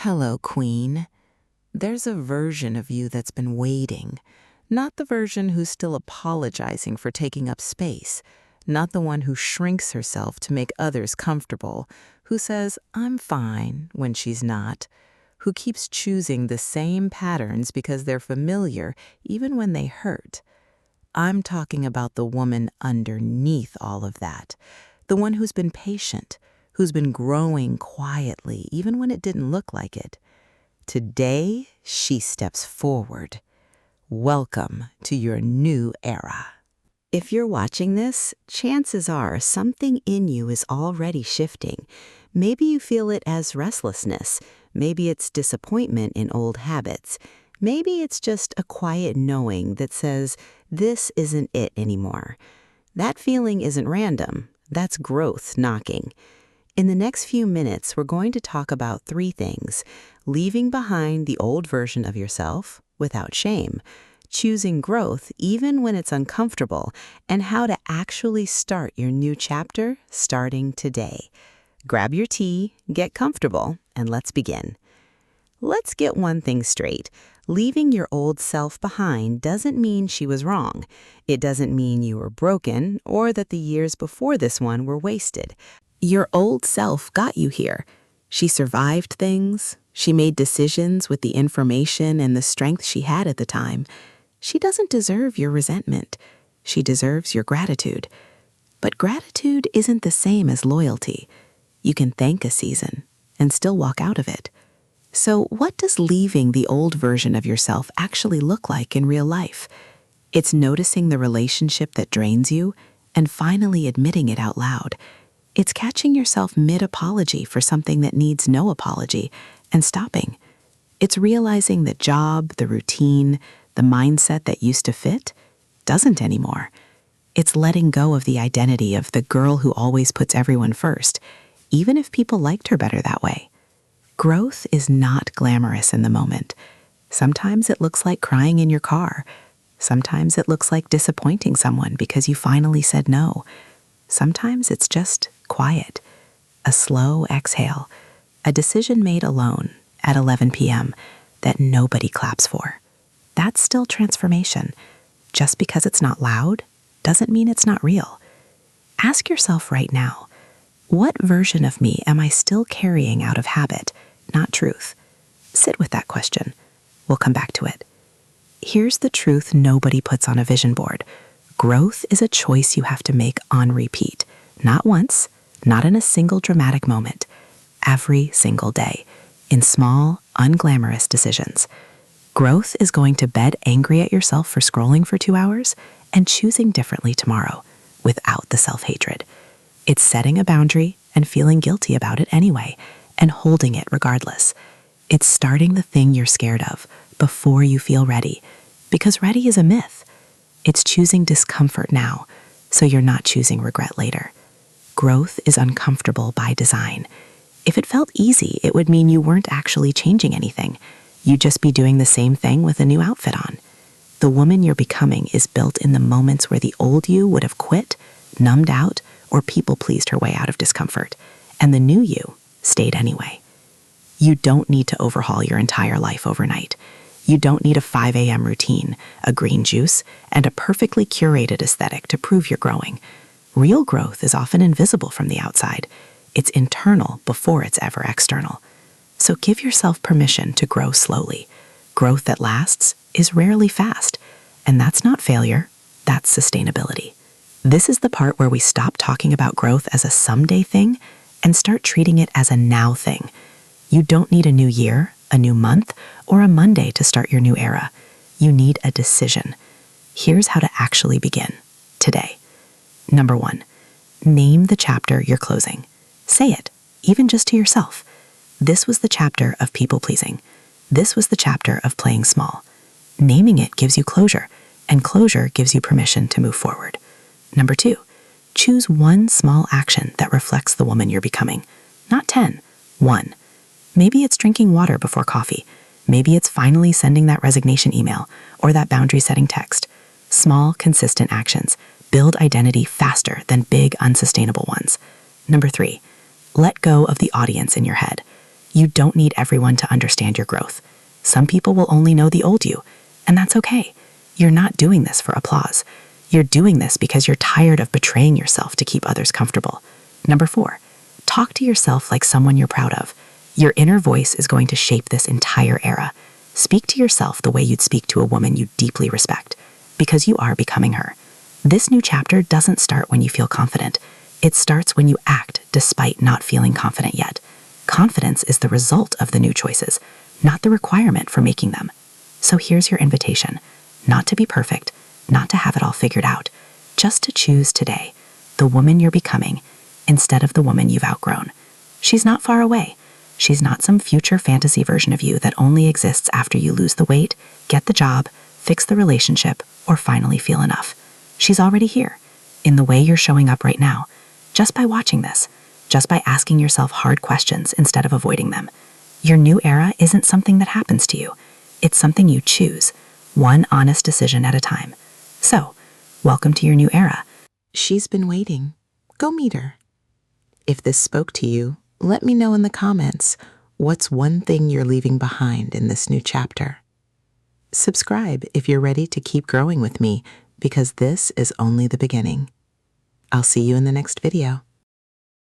Hello, Queen. There's a version of you that's been waiting. Not the version who's still apologizing for taking up space. Not the one who shrinks herself to make others comfortable. Who says, I'm fine, when she's not. Who keeps choosing the same patterns because they're familiar, even when they hurt. I'm talking about the woman underneath all of that. The one who's been patient, who's been growing quietly, even when it didn't look like it. Today, she steps forward. Welcome to your new era. If you're watching this, chances are something in you is already shifting. Maybe you feel it as restlessness. Maybe it's disappointment in old habits. Maybe it's just a quiet knowing that says, this isn't it anymore. That feeling isn't random. That's growth knocking. In the next few minutes, we're going to talk about 3 things: leaving behind the old version of yourself without shame, choosing growth even when it's uncomfortable, and how to actually start your new chapter starting today. Grab your tea, get comfortable, and let's begin. Let's get one thing straight. Leaving your old self behind doesn't mean she was wrong. It doesn't mean you were broken or that the years before this one were wasted. Your old self got you here. She survived things. She made decisions with the information and the strength she had at the time. She doesn't deserve your resentment. She deserves your gratitude. But gratitude isn't the same as loyalty. You can thank a season and still walk out of it. So what does leaving the old version of yourself actually look like in real life? It's noticing the relationship that drains you and finally admitting it out loud. It's catching yourself mid-apology for something that needs no apology and stopping. It's realizing the job, the routine, the mindset that used to fit doesn't anymore. It's letting go of the identity of the girl who always puts everyone first, even if people liked her better that way. Growth is not glamorous in the moment. Sometimes it looks like crying in your car. Sometimes it looks like disappointing someone because you finally said no. Sometimes it's just quiet, a slow exhale, a decision made alone at 11 p.m. that nobody claps for. That's still transformation. Just because it's not loud doesn't mean it's not real. Ask yourself right now, what version of me am I still carrying out of habit, not truth? Sit with that question. We'll come back to it. Here's the truth nobody puts on a vision board. Growth is a choice you have to make on repeat. Not once, not in a single dramatic moment. Every single day, in small, unglamorous decisions. Growth is going to bed angry at yourself for scrolling for 2 hours and choosing differently tomorrow without the self-hatred. It's setting a boundary and feeling guilty about it anyway and holding it regardless. It's starting the thing you're scared of before you feel ready, because ready is a myth. It's choosing discomfort now, so you're not choosing regret later. Growth is uncomfortable by design. If it felt easy, it would mean you weren't actually changing anything. You'd just be doing the same thing with a new outfit on. The woman you're becoming is built in the moments where the old you would have quit, numbed out, or people-pleased her way out of discomfort, and the new you stayed anyway. You don't need to overhaul your entire life overnight. You don't need a 5 a.m. routine, a green juice, and a perfectly curated aesthetic to prove you're growing. Real growth is often invisible from the outside. It's internal before it's ever external. So give yourself permission to grow slowly. Growth that lasts is rarely fast, and that's not failure, that's sustainability. This is the part where we stop talking about growth as a someday thing and start treating it as a now thing. You don't need a new year, a new month, or a Monday to start your new era. You need a decision. Here's how to actually begin today. Number 1, name the chapter you're closing. Say it, even just to yourself. This was the chapter of people-pleasing. This was the chapter of playing small. Naming it gives you closure, and closure gives you permission to move forward. Number 2, choose one small action that reflects the woman you're becoming. Not 10, 1. Maybe it's drinking water before coffee. Maybe it's finally sending that resignation email or that boundary-setting text. Small, consistent actions build identity faster than big, unsustainable ones. Number 3, let go of the audience in your head. You don't need everyone to understand your growth. Some people will only know the old you, and that's okay. You're not doing this for applause. You're doing this because you're tired of betraying yourself to keep others comfortable. Number 4, talk to yourself like someone you're proud of. Your inner voice is going to shape this entire era. Speak to yourself the way you'd speak to a woman you deeply respect, because you are becoming her. This new chapter doesn't start when you feel confident. It starts when you act despite not feeling confident yet. Confidence is the result of the new choices, not the requirement for making them. So here's your invitation, not to be perfect, not to have it all figured out, just to choose today the woman you're becoming instead of the woman you've outgrown. She's not far away. She's not some future fantasy version of you that only exists after you lose the weight, get the job, fix the relationship, or finally feel enough. She's already here, in the way you're showing up right now, just by watching this, just by asking yourself hard questions instead of avoiding them. Your new era isn't something that happens to you. It's something you choose, one honest decision at a time. So, welcome to your new era. She's been waiting. Go meet her. If this spoke to you, let me know in the comments what's one thing you're leaving behind in this new chapter. Subscribe if you're ready to keep growing with me, because this is only the beginning. I'll see you in the next video.